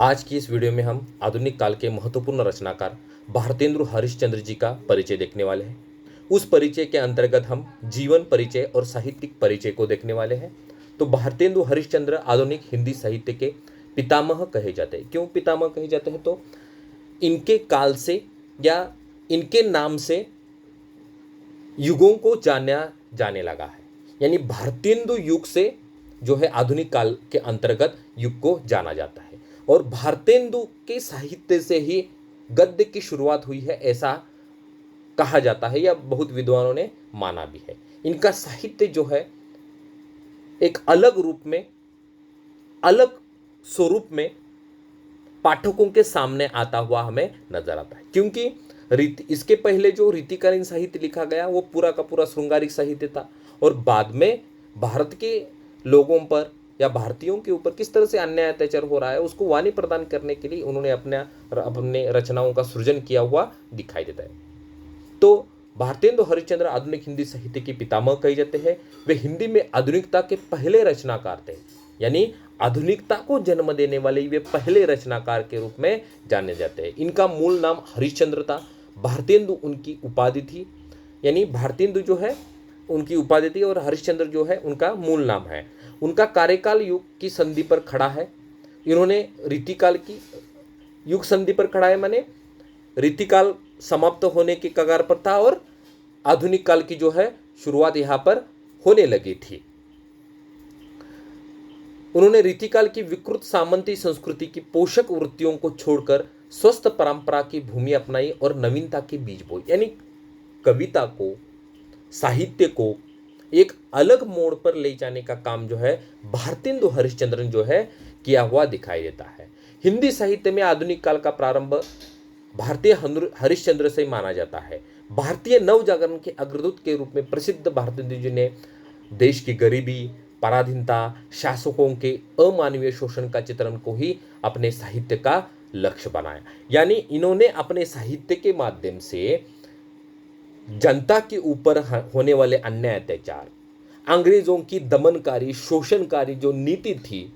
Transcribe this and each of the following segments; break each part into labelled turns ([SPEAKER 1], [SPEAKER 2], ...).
[SPEAKER 1] आज की इस वीडियो में हम आधुनिक काल के महत्वपूर्ण रचनाकार भारतेंदु हरिश्चंद्र जी का परिचय देखने वाले हैं। उस परिचय के अंतर्गत हम जीवन परिचय और साहित्यिक परिचय को देखने वाले हैं। तो भारतेंदु हरिश्चंद्र आधुनिक हिंदी साहित्य के पितामह कहे जाते हैं। क्यों पितामह कहे जाते हैं? तो इनके काल से या इनके नाम से युगों को जाना जाने लगा है। यानी भारतेंदु युग से जो है आधुनिक काल के अंतर्गत युग को जाना जाता है। और भारतेंदु के साहित्य से ही गद्य की शुरुआत हुई है, ऐसा कहा जाता है या बहुत विद्वानों ने माना भी है। इनका साहित्य जो है एक अलग रूप में, अलग स्वरूप में पाठकों के सामने आता हुआ हमें नजर आता है। क्योंकि रीति, इसके पहले जो रीतिकालीन साहित्य लिखा गया वो पूरा का पूरा श्रृंगारिक साहित्य था। और बाद में भारत के लोगों पर या भारतीयों के ऊपर किस तरह से अन्याय अत्याचार हो रहा है उसको वाणी प्रदान करने के लिए उन्होंने अपने रचनाओं का सृजन किया हुआ दिखाई देता है। तो भारतेंदु हरिश्चंद्र आधुनिक हिंदी साहित्य के पितामह कहे जाते हैं। वे हिंदी में आधुनिकता के पहले रचनाकार थे। यानी आधुनिकता को जन्म देने वाले वे पहले रचनाकार के रूप में जाने जाते हैं। इनका मूल नाम हरिश्चंद्र था। भारतेंदु उनकी उपाधि थी। यानी भारतेंदु जो है उनकी उपाधि थी और हरिश्चंद्र जो है उनका मूल नाम है। उनका कार्यकाल युग की संधि पर खड़ा है। इन्होंने रीतिकाल की युग संधि पर खड़ा है, माने रीतिकाल समाप्त होने की कगार पर था और आधुनिक काल की जो है शुरुआत यहां पर होने लगी थी। उन्होंने रीतिकाल की विकृत सामंती संस्कृति की पोषक वृत्तियों को छोड़कर स्वस्थ परंपरा की भूमि अपनाई और नवीनता के बीज बोई। यानी कविता को, साहित्य को एक अलग मोड़ पर ले जाने का काम जो है भारतेंदु हरिश्चंद्रन जो है किया हुआ दिखाई देता है। हिंदी साहित्य में आधुनिक काल का प्रारंभ भारतीय हरिश्चंद्र से माना जाता है। भारतीय नवजागरण के अग्रदूत के रूप में प्रसिद्ध भारतेंदु जी ने देश की गरीबी, पराधीनता, शासकों के अमानवीय शोषण का चित्रण को ही अपने साहित्य का लक्ष्य बनाया। यानी इन्होंने अपने साहित्य के माध्यम से जनता के ऊपर होने वाले अन्याय अत्याचार, अंग्रेजों की दमनकारी शोषणकारी जो नीति थी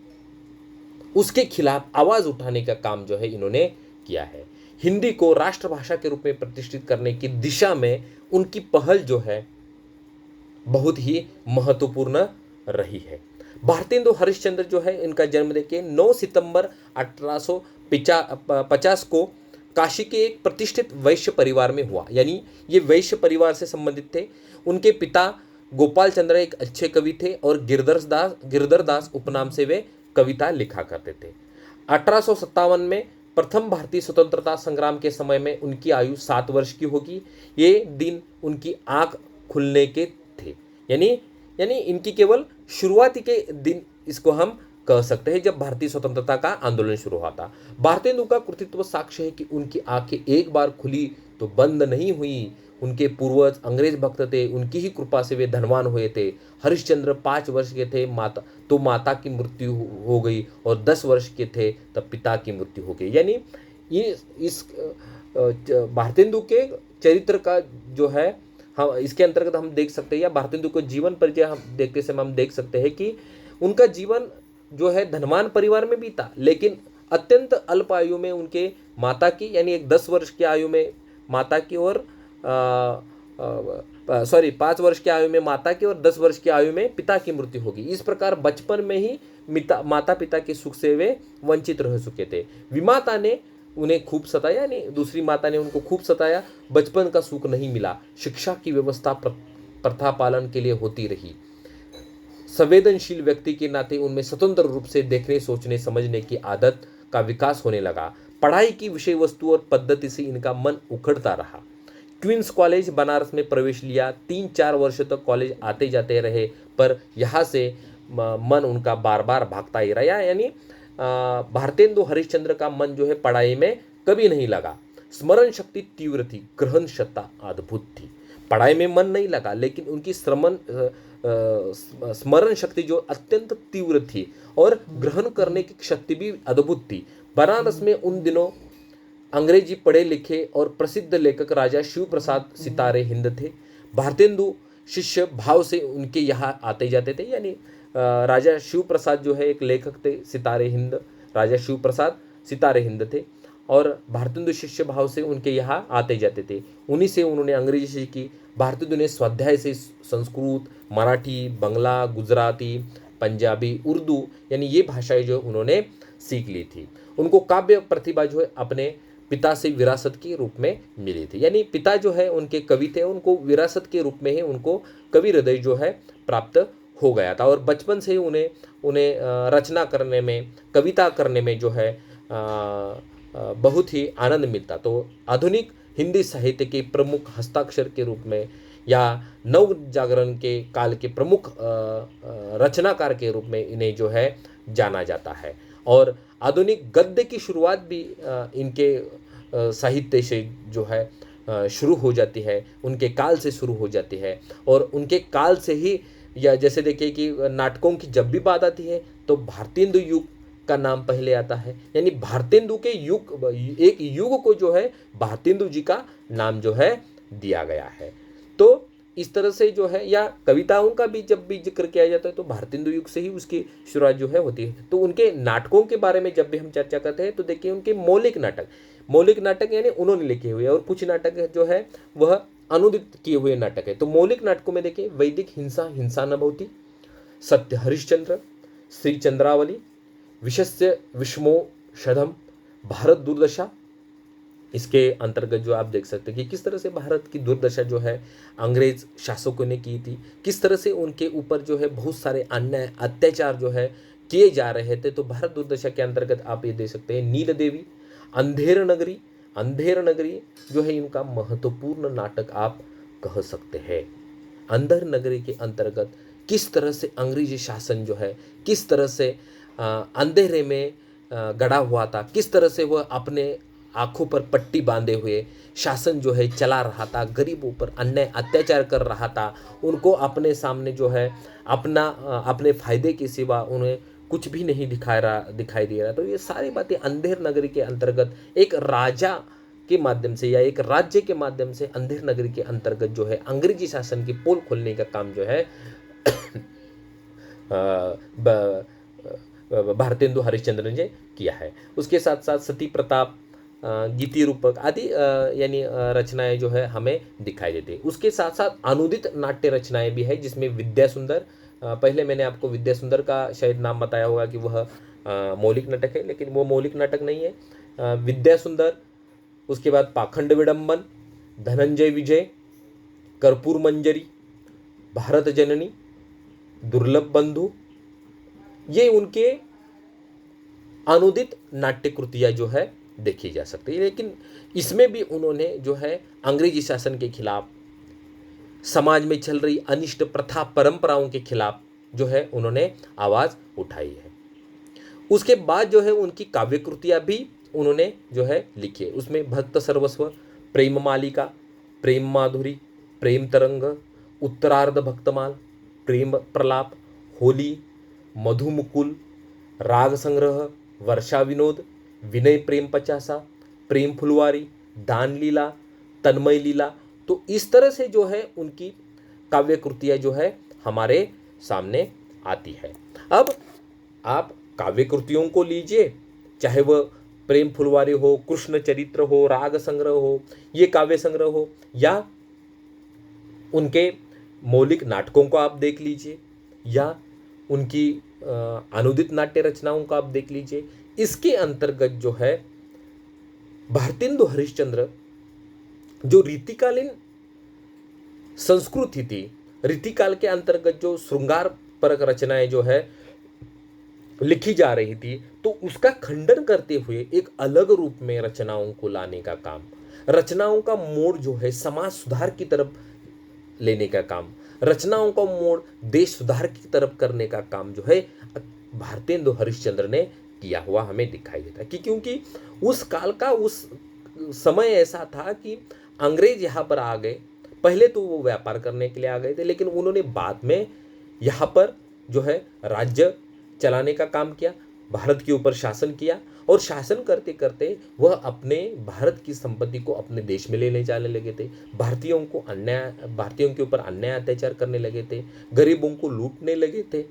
[SPEAKER 1] उसके खिलाफ आवाज उठाने का काम जो है इन्होंने किया है। हिंदी को राष्ट्रभाषा के रूप में प्रतिष्ठित करने की दिशा में उनकी पहल जो है बहुत ही महत्वपूर्ण रही है। भारतेंदु हरिश्चंद्र जो है इनका जन्म देखिए 9 सितंबर 1850 को काशी के एक प्रतिष्ठित वैश्य परिवार में हुआ। यानी ये वैश्य परिवार से संबंधित थे। उनके पिता गोपाल चंद्र एक अच्छे कवि थे और गिरधर दास उपनाम से वे कविता लिखा करते थे। 1857 में प्रथम भारतीय स्वतंत्रता संग्राम के समय में उनकी आयु 7 वर्ष की होगी। ये दिन उनकी आंख खुलने के थे। यानी यानी इनकी केवल शुरुआती के दिन इसको हम कह सकते हैं जब भारतीय स्वतंत्रता का आंदोलन शुरू हुआ था। भारतेंदु का कृतित्व साक्ष्य है कि उनकी आंखें एक बार खुली तो बंद नहीं हुई। उनके पूर्वज अंग्रेज भक्त थे, उनकी ही कृपा से वे धनवान हुए थे। हरिश्चंद्र 5 वर्ष के थे माता की मृत्यु हो गई और 10 वर्ष के थे तब पिता की मृत्यु हो गई। यानी ये इस भारतेंदु के चरित्र का जो है हम इसके अंतर्गत हम देख सकते हैं या भारतेंदु को जीवन परिचय हम देखते समय हम देख सकते हैं कि उनका जीवन जो है धनवान परिवार में बीता, लेकिन अत्यंत अल्प आयु में उनके माता की, यानी एक 10 वर्ष की आयु में माता की और 5 वर्ष की आयु में माता की और 10 वर्ष की आयु में पिता की मृत्यु होगी। इस प्रकार बचपन में ही माता पिता के सुख से वे वंचित रह चुके थे। विमाता ने उन्हें खूब सताया, यानी दूसरी माता ने उनको खूब सताया। बचपन का सुख नहीं मिला। शिक्षा की व्यवस्था प्रथा पालन के लिए होती रही। संवेदनशील व्यक्ति के नाते उनमें स्वतंत्र रूप से देखने, सोचने, समझने की आदत का विकास होने लगा। पढ़ाई की विषय वस्तु और पद्धति से इनका मन उखड़ता रहा। क्वींस कॉलेज बनारस में प्रवेश लिया। 3-4 वर्ष तक कॉलेज आते जाते रहे, पर यहाँ से मन उनका बार बार भागता ही रहा। यानी भारतेंदु हरिश्चंद्र का मन जो है पढ़ाई में कभी नहीं लगा। स्मरण शक्ति तीव्र थी, ग्रहण क्षमता अद्भुत थी। पढ़ाई में मन नहीं लगा, लेकिन उनकी स्मरण शक्ति जो अत्यंत तीव्र थी और ग्रहण करने की शक्ति भी अद्भुत थी। बनारस में उन दिनों अंग्रेजी पढ़े लिखे और प्रसिद्ध लेखक राजा शिव प्रसाद सितारे हिंद थे। भारतेंदु शिष्य भाव से उनके यहाँ आते जाते थे। यानी राजा शिव प्रसाद जो है एक लेखक थे, सितारे हिंद राजा शिव प्रसाद सितारे हिंद थे और भारतेंदु शिष्य भाव से उनके यहाँ आते जाते थे। उन्हीं से उन्होंने अंग्रेजी सीखी। भारतेंदु ने स्वाध्याय से संस्कृत, मराठी, बंगला, गुजराती, पंजाबी, उर्दू यानी ये भाषाएं जो उन्होंने सीख ली थी। उनको काव्य प्रतिभा जो है अपने पिता से विरासत के रूप में मिली थी, यानी पिता जो है उनके कवि थे, उनको विरासत के रूप में ही उनको कवि हृदय जो है प्राप्त हो गया था और बचपन से ही उन्हें उन्हें रचना करने में, कविता करने में जो है बहुत ही आनंद मिलता। तो आधुनिक हिंदी साहित्य के प्रमुख हस्ताक्षर के रूप में या नव जागरण के काल के प्रमुख रचनाकार के रूप में इन्हें जो है जाना जाता है। और आधुनिक गद्य की शुरुआत भी इनके साहित्य से जो है शुरू हो जाती है, उनके काल से शुरू हो जाती है। और उनके काल से ही, या जैसे देखिए कि नाटकों की जब भी बात आती है तो भारतेंदु युग का नाम पहले आता है, यानी भारतेंदु के युग, एक युग को जो है भारतेंदु जी का नाम जो है दिया गया है। तो इस तरह से जो है, या कविताओं का भी जब भी जिक्र किया जाता है तो भारतेंदु युग से ही उसकी शुरुआत जो है होती है। तो उनके नाटकों के बारे में जब भी हम चर्चा करते हैं तो देखिए उनके मौलिक नाटक यानी उन्होंने लिखे हुए, और कुछ नाटक जो है वह अनुदित किए हुए नाटक है। तो मौलिक नाटकों में देखिए वैदिक हिंसा, हिंसा न भवति, सत्य हरिश्चंद्र, श्री चंद्रावली, विशस्य विषमोषधम, भारत दुर्दशा। इसके अंतर्गत जो आप देख सकते हैं कि किस तरह से भारत की दुर्दशा जो है अंग्रेज शासकों ने की थी, किस तरह से उनके ऊपर जो है बहुत सारे अन्याय अत्याचार जो है किए जा रहे थे। तो भारत दुर्दशा के अंतर्गत आप ये देख सकते हैं नील देवी, अंधेर नगरी जो है इनका महत्वपूर्ण नाटक आप कह सकते हैं। अंधेर नगरी के अंतर्गत किस तरह से अंग्रेजी शासन जो है किस तरह से अंधेरे में गड़ा हुआ था, किस तरह से वह अपने आंखों पर पट्टी बांधे हुए शासन जो है चला रहा था, गरीबों पर अन्याय अत्याचार कर रहा था, उनको अपने सामने जो है अपने फायदे के सिवा उन्हें कुछ भी नहीं दिखाई दे रहा। तो ये सारी बातें अंधेर नगरी के अंतर्गत एक राजा के माध्यम से या एक राज्य के माध्यम से अंधेर नगरी के अंतर्गत जो है अंग्रेजी शासन की पोल खोलने का काम जो है भारतेंदु हरिश्चंद्र ने किया है। उसके साथ साथ सती प्रताप, गीति रूपक आदि यानी रचनाएं जो है हमें दिखाई देती है। उसके साथ साथ अनुदित नाट्य रचनाएं भी है, जिसमें विद्या सुंदर, पहले मैंने आपको विद्या सुंदर का शायद नाम बताया होगा कि वह मौलिक नाटक है, लेकिन वो मौलिक नाटक नहीं है। विद्या सुंदर, उसके बाद पाखंड विडंबन, धनंजय विजय, कर्पूर मंजरी, भारत जननी, दुर्लभ बंधु, ये उनके अनुदित नाट्य कृतियाँ जो है देखी जा सकती है। लेकिन इसमें भी उन्होंने जो है अंग्रेजी शासन के खिलाफ, समाज में चल रही अनिष्ट प्रथा परंपराओं के खिलाफ जो है उन्होंने आवाज़ उठाई है। उसके बाद जो है उनकी काव्य कृतियाँ भी उन्होंने जो है लिखी है। उसमें भक्त सर्वस्व, प्रेम मालिका, प्रेम माधुरी, प्रेम तरंग, उत्तरार्ध भक्तमाल, प्रेम प्रलाप, होली, मधुमुकुल, राग संग्रह, वर्षा विनोद, विनय प्रेम पचासा, प्रेम फुलवारी, दान लीला, तन्मय लीला। तो इस तरह से जो है उनकी काव्य कृतियाँ जो है हमारे सामने आती है। अब आप काव्य कृतियों को लीजिए, चाहे वह प्रेम फुलवारी हो, कृष्ण चरित्र हो, राग संग्रह हो, ये काव्य संग्रह हो, या उनके मौलिक नाटकों को आप देख लीजिए, या उनकी अनुदित नाट्य रचनाओं को आप देख लीजिए। इसके अंतर्गत जो है भारतेंदु हरिश्चंद्र जो रीतिकालीन संस्कृति थी, रीतिकाल के अंतर्गत जो श्रृंगार परक रचनाएं जो है लिखी जा रही थी, तो उसका खंडन करते हुए एक अलग रूप में रचनाओं को लाने का काम, रचनाओं का मोड़ जो है समाज सुधार की तरफ लेने का काम, रचनाओं का मोड़ देश सुधार की तरफ करने का काम जो है भारतेंदु हरिश्चंद्र ने किया हुआ हमें दिखाई देता है। क्योंकि उस काल का उस समय ऐसा था कि अंग्रेज यहाँ पर आ गए। पहले तो वो व्यापार करने के लिए आ गए थे, लेकिन उन्होंने बाद में यहाँ पर जो है राज्य चलाने का काम किया, भारत के ऊपर शासन किया, और शासन करते करते वह अपने भारत की संपत्ति को अपने देश में लेने जाने लगे थे। भारतीयों के ऊपर अन्याय अत्याचार करने लगे थे, गरीबों को लूटने लगे थे,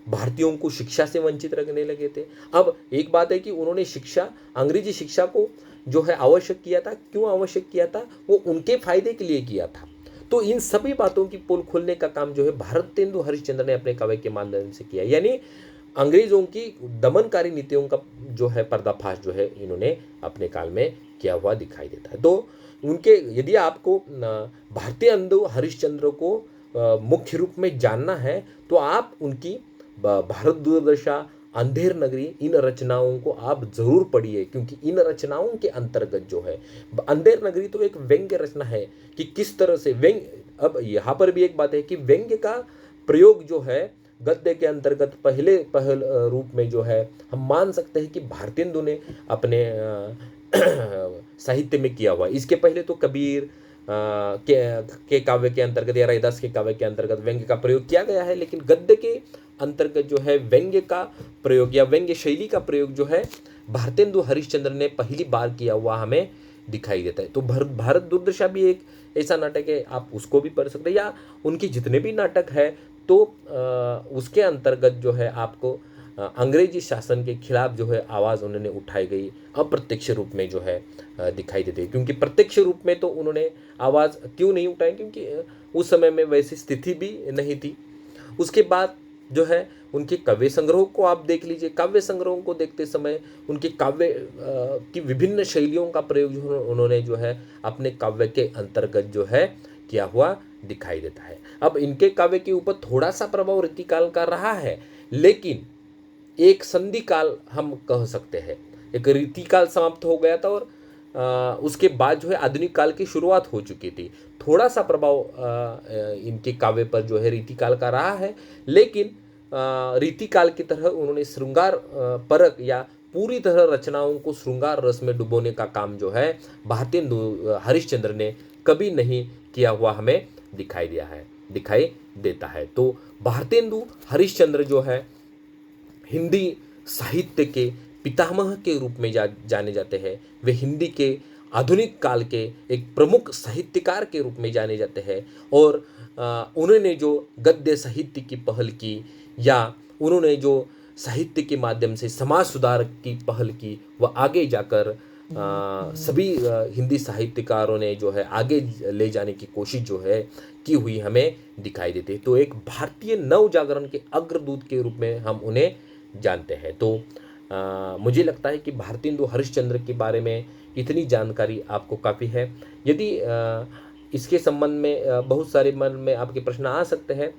[SPEAKER 1] भारतीयों को शिक्षा से वंचित रखने लगे थे। अब एक बात है कि उन्होंने शिक्षा, अंग्रेजी शिक्षा को जो है आवश्यक किया था। क्यों आवश्यक किया था? वो उनके फायदे के लिए किया था। तो इन सभी बातों की पोल खोलने का काम जो है भारतेंदु हरिश्चंद्र ने अपने काव्य के माध्यम से किया। यानी अंग्रेजों की दमनकारी नीतियों का जो है पर्दाफाश जो है इन्होंने अपने काल में किया हुआ दिखाई देता है। तो उनके, यदि आपको भारतेंदु हरिश्चंद्र को मुख्य रूप में जानना है तो आप उनकी भारत दूरदर्शा, अंधेर नगरी, इन रचनाओं को आप जरूर पढ़िए, क्योंकि इन रचनाओं के अंतर्गत जो है, अंधेर नगरी तो एक व्यंग्य रचना है कि किस तरह से व्यंग्य, अब यहाँ पर भी एक बात है कि व्यंग्य का प्रयोग जो है गद्य के अंतर्गत पहल रूप में जो है हम मान सकते हैं कि भारतेंदु ने अपने साहित्य में किया हुआ। इसके पहले तो कबीर के काव्य के अंतर्गत या रैदास के काव्य के अंतर्गत व्यंग्य का प्रयोग किया गया है, लेकिन गद्य के अंतर्गत जो है व्यंग्य का प्रयोग या व्यंग्य शैली का प्रयोग जो है भारतेंदु हरिश्चंद्र ने पहली बार किया हुआ हमें दिखाई देता है। तो भारत दुर्दशा भी एक ऐसा नाटक है, आप उसको भी पढ़ सकते हैं, या उनके जितने भी नाटक है तो उसके अंतर्गत जो है आपको अंग्रेजी शासन के खिलाफ जो है आवाज़ उन्होंने उठाई गई, अप्रत्यक्ष रूप में जो है दिखाई देती है। क्योंकि प्रत्यक्ष रूप में तो उन्होंने आवाज़ क्यों नहीं उठाई, क्योंकि उस समय में वैसी स्थिति भी नहीं थी। उसके बाद जो है उनके काव्य संग्रह को आप देख लीजिए। काव्य संग्रहों को देखते समय उनके काव्य की विभिन्न शैलियों का प्रयोग जो उन्होंने जो है अपने काव्य के अंतर्गत जो है किया हुआ दिखाई देता है। अब इनके काव्य के ऊपर थोड़ा सा प्रभाव रीतिकाल का रहा है, लेकिन एक संधि काल हम कह सकते हैं। एक रीतिकाल समाप्त हो गया था और उसके बाद जो है आधुनिक काल की शुरुआत हो चुकी थी। थोड़ा सा प्रभाव इनके काव्य पर जो है रीतिकाल का रहा है, लेकिन रीतिकाल की तरह उन्होंने श्रृंगार परक या पूरी तरह रचनाओं को श्रृंगार रस में डुबोने का काम जो है भारतेंदु हरिश्चंद्र ने कभी नहीं किया हुआ हमें दिखाई देता है। तो भारतेंदु हरिश्चंद्र जो है हिंदी साहित्य के पितामह के रूप में जाने जाते हैं। वे हिंदी के आधुनिक काल के एक प्रमुख साहित्यकार के रूप में जाने जाते हैं। और उन्होंने जो गद्य साहित्य की पहल की, या उन्होंने जो साहित्य के माध्यम से समाज सुधार की पहल की, वह आगे जाकर सभी हिंदी साहित्यकारों ने जो है आगे ले जाने की कोशिश जो है की हुई हमें दिखाई देती है। तो एक भारतीय नव जागरण के अग्रदूत के रूप में हम उन्हें जानते हैं। तो मुझे लगता है कि भारतेंदु हरिश्चंद्र के बारे में इतनी जानकारी आपको काफ़ी है। यदि इसके संबंध में बहुत सारे मन में आपके प्रश्न आ सकते हैं,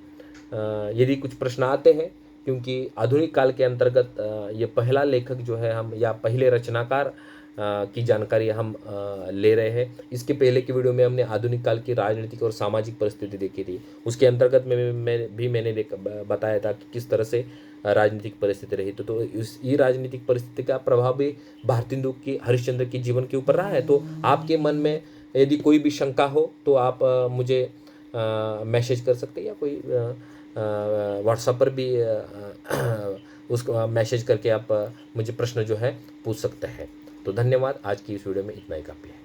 [SPEAKER 1] यदि कुछ प्रश्न आते हैं, क्योंकि आधुनिक काल के अंतर्गत ये पहला लेखक जो है हम, या पहले रचनाकार की जानकारी हम ले रहे हैं। इसके पहले की वीडियो में हमने आधुनिक काल की राजनीतिक और सामाजिक परिस्थिति देखी थी। उसके अंतर्गत मैंने बताया था कि किस तरह से राजनीतिक परिस्थिति रही। तो ये राजनीतिक परिस्थिति का प्रभाव भी भारतेंदु की हरिश्चंद्र के जीवन के ऊपर रहा है। तो आपके मन में यदि कोई भी शंका हो तो आप मुझे मैसेज कर सकते हैं, या कोई व्हाट्सएप पर भी उसको मैसेज करके आप मुझे प्रश्न जो है पूछ सकते हैं। तो धन्यवाद। आज की इस वीडियो में इतना ही काफ़ी है।